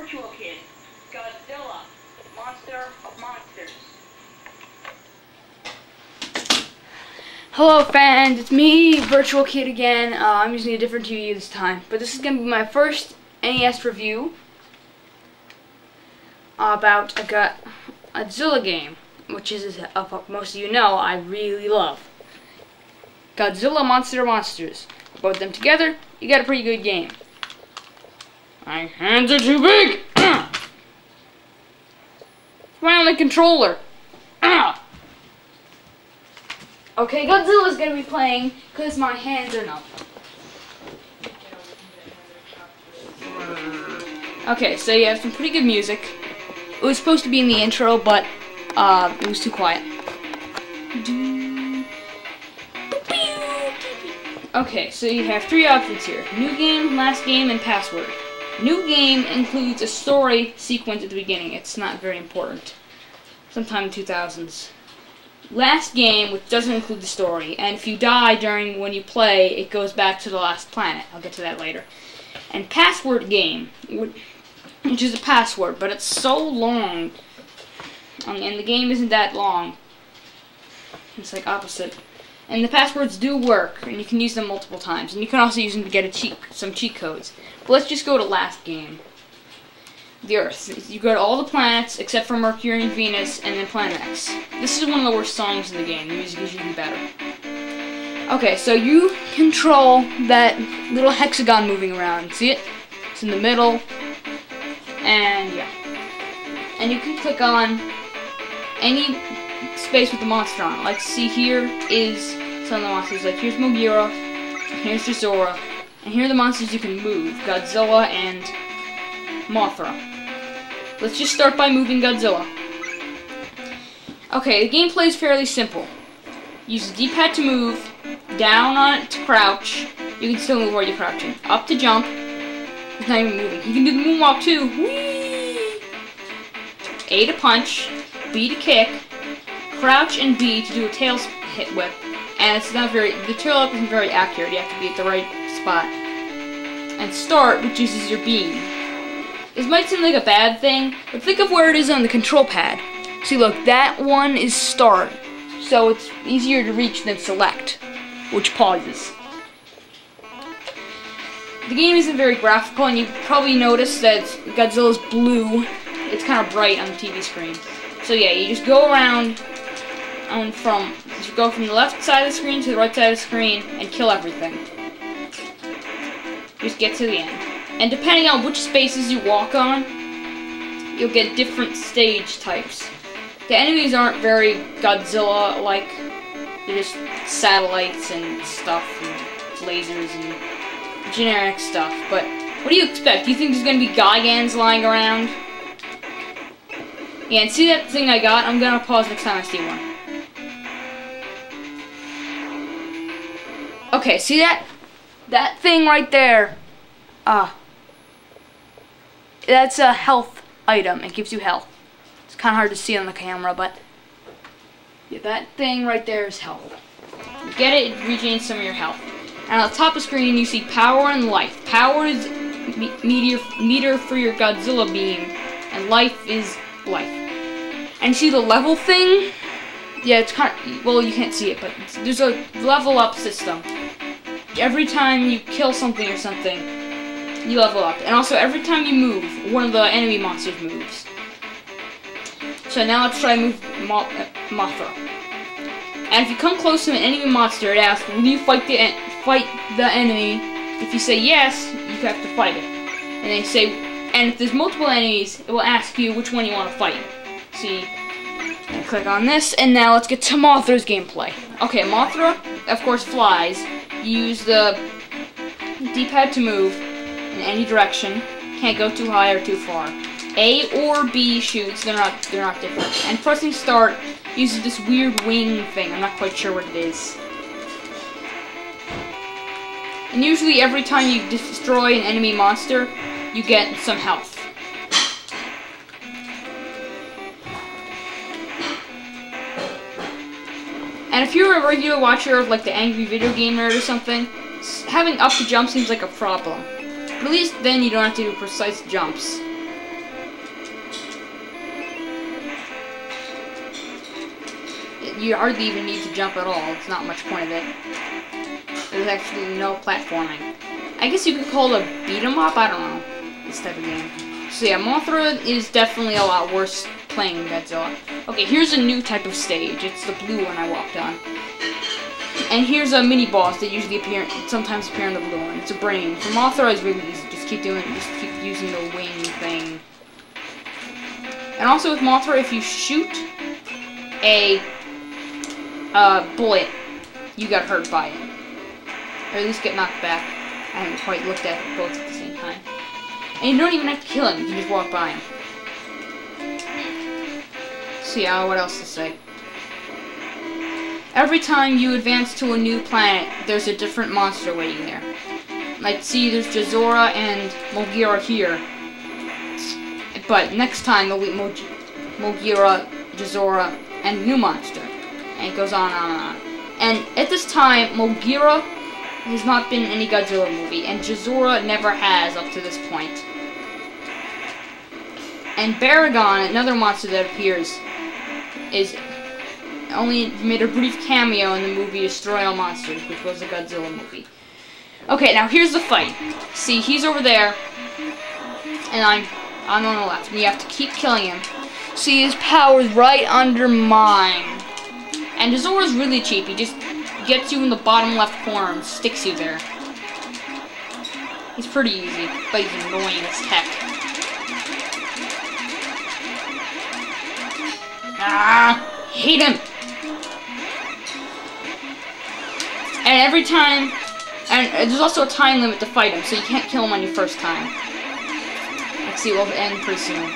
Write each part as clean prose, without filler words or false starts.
Virtual Kid, Godzilla, Monster of Monsters. Hello fans, it's me, Virtual Kid again. I'm using a different TV this time, but this is going to be my first NES review about a Godzilla game, which is, most of you know, I really love. Godzilla, Monster of Monsters. Both of them together, you got a pretty good game. My hands are too big! My only controller! Okay, Godzilla's gonna be playing because my hands are numb. Okay, so you have some pretty good music. It was supposed to be in the intro, but it was too quiet. Okay, so you have three options here: new game, last game, and password. New game includes a story sequence at the beginning. It's not very important. Sometime in the 2000s. Last game, which doesn't include the story, and if you die during when you play, it goes back to the last planet. I'll get to that later. And password game, which is a password, but it's so long, and the game isn't that long. It's like opposite. And the passwords do work, and you can use them multiple times, and you can also use them to get some cheat codes. But let's just go to last game. The Earth. You go to all the planets except for Mercury and Venus, and then Planet X. This is one of the worst songs in the game. The music is usually better. Okay, so you control that little hexagon moving around. See it? It's in the middle. And yeah. And you can click on any space with the monster on it. Like, see, here is some of the monsters. Like, here's Mogira, here's Zora, and here are the monsters you can move. Godzilla and Mothra. Let's just start by moving Godzilla. Okay, the gameplay is fairly simple. Use the D-pad to move, down on it to crouch. You can still move while you're crouching. Up to jump. It's not even moving. You can do the moonwalk too. Whee! A to punch, B to kick, crouch and B to do a tail hit whip. And it's not very, the tail whip isn't very accurate. You have to be at the right spot. And start, which uses your beam. This might seem like a bad thing, but think of where it is on the control pad. See, look, that one is start, so it's easier to reach than select, which pauses. The game isn't very graphical, and you probably noticed that Godzilla's blue. It's kind of bright on the TV screen. So yeah, you just go around you go from the left side of the screen to the right side of the screen and kill everything. Just get to the end. And depending on which spaces you walk on, you'll get different stage types. The enemies aren't very Godzilla-like. They're just satellites and stuff, and lasers and generic stuff. But what do you expect? Do you think there's going to be Gigans lying around? Yeah, and see that thing I got? I'm going to pause next time I see one. Okay, see that? That thing right there. That's a health item. It gives you health. It's kind of hard to see on the camera, but yeah, that thing right there is health. You get it, it regains some of your health. And on the top of the screen, you see power and life. Power is meter for your Godzilla beam, and life is life. And see the level thing? Yeah, it's kind of, well, you can't see it, but there's a level up system. Every time you kill something or something, you level up. And also, every time you move, one of the enemy monsters moves. So now let's try to move Mothra. And if you come close to an enemy monster, it asks, will you fight the enemy? If you say yes, you have to fight it. And they say, and if there's multiple enemies, it will ask you which one you want to fight. See, and click on this, and now let's get to Mothra's gameplay. Okay, Mothra, of course, flies. You use the D-pad to move in any direction. Can't go too high or too far. A or B shoots. They're not different. And pressing start uses this weird wing thing. I'm not quite sure what it is. And usually every time you destroy an enemy monster, you get some health. And if you're a regular watcher of like the Angry Video Game Nerd or something, having up to jump seems like a problem. But at least then you don't have to do precise jumps. you hardly even need to jump at all. It's not much point of it. There's actually no platforming. I guess you could call it a beat 'em up. I don't know this type of game. So yeah, Mothra is definitely a lot worse playing Godzilla. Okay, here's a new type of stage. It's the blue one I walked on. And here's a mini boss that usually sometimes appear in the blue one. It's a brain. For Mothra, it's really easy. Just keep using the wing thing. And also with Mothra, if you shoot a bullet, you got hurt by it. Or at least get knocked back. I haven't quite looked at both at the same time. And you don't even have to kill him, you can just walk by him. So yeah, what else to say? Every time you advance to a new planet, there's a different monster waiting there. Like, see, there's Jazora and Mogira here. But next time, there'll be Mogira, Jazora, and a new monster. And it goes on and on and on. And at this time, Mogira has not been in any Godzilla movie, and Jazora never has up to this point. And Baragon, another monster that appears, is only made a brief cameo in the movie Destroy All Monsters, which was a Godzilla movie. Okay, now here's the fight. See, he's over there, and I'm on the left, and you have to keep killing him. See, his power's right under mine. And Jazora's really cheap. He just gets you in the bottom left corner and sticks you there. He's pretty easy, but he's annoying as heck. Ah, hate him. And every time, and there's also a time limit to fight him, so you can't kill him on your first time. Let's see, we'll end pretty soon.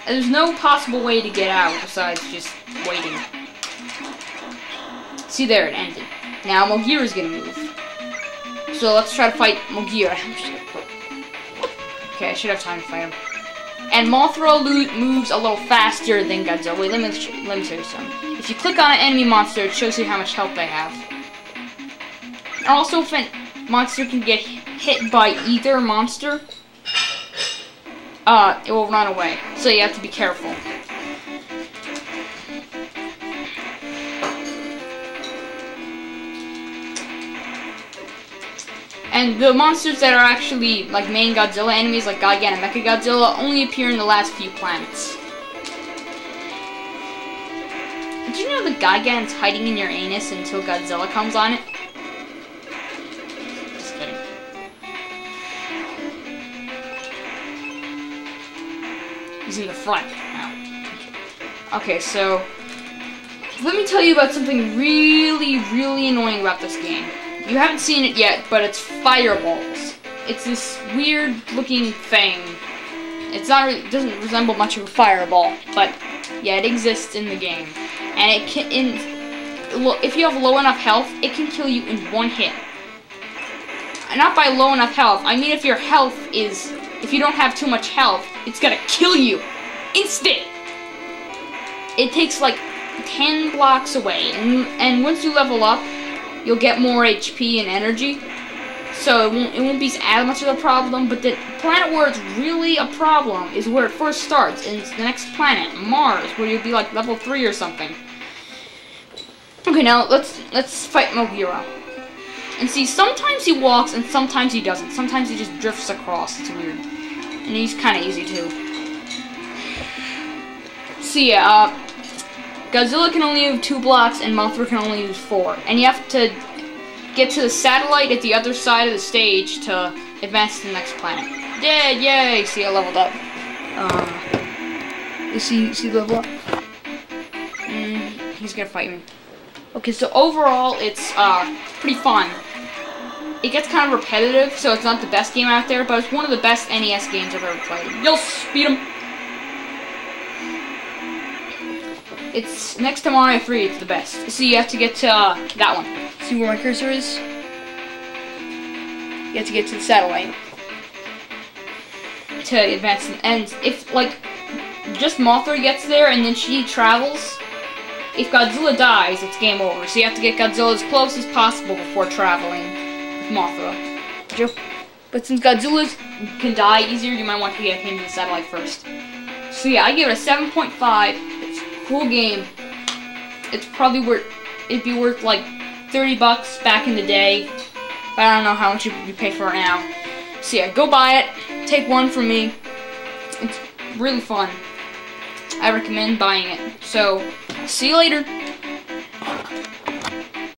And there's no possible way to get out besides just waiting. See, there, it ended. Now Mogira's gonna move. So let's try to fight Mogira. Okay, I should have time to fight him. And Mothra moves a little faster than Godzilla. Wait, let me show you something. If you click on an enemy monster, it shows you how much health they have. And also, if a monster can get hit by either monster, it will run away. So you have to be careful. And the monsters that are actually, like, main Godzilla enemies, like Gigan and Mechagodzilla, only appear in the last few planets. Did you know the Gigan's hiding in your anus until Godzilla comes on it? Just kidding. He's in the front now. Okay, so let me tell you about something really, really annoying about this game. You haven't seen it yet, but it's fireballs. It's this weird-looking thing. It doesn't resemble much of a fireball, but yeah, it exists in the game. And it can, if you have low enough health, it can kill you in one hit. And not by low enough health, I mean if your health is, if you don't have too much health, it's gonna kill you. Instant! It takes like 10 blocks away, and once you level up, you'll get more HP and energy, so it won't be as much of a problem. But the planet where it's really a problem is where it first starts, and it's the next planet, Mars, where you'll be like level 3 or something. Okay, now let's fight Mogira. And see, sometimes he walks and sometimes he doesn't. Sometimes he just drifts across. It's weird, and he's kind of easy too. See, Godzilla can only move 2 blocks, and Mothra can only use 4. And you have to get to the satellite at the other side of the stage to advance to the next planet. Yay! See, I leveled up. See level up? He's gonna fight me. Okay, so overall, it's pretty fun. It gets kind of repetitive, so it's not the best game out there, but it's one of the best NES games I've ever played. You'll beat him. It's next to Mario 3, it's the best. So you have to get to that one. See where my cursor is? You have to get to the satellite to advance. And if, like, just Mothra gets there and then she travels, if Godzilla dies, it's game over. So you have to get Godzilla as close as possible before traveling with Mothra. But since Godzilla can die easier, you might want to get him to the satellite first. So yeah, I give it a 7.5. Cool game. it's probably worth, it'd be worth like 30 bucks back in the day, but I don't know how much you pay for it now. So yeah, go buy it. Take one from me. It's really fun. I recommend buying it. So, see you later.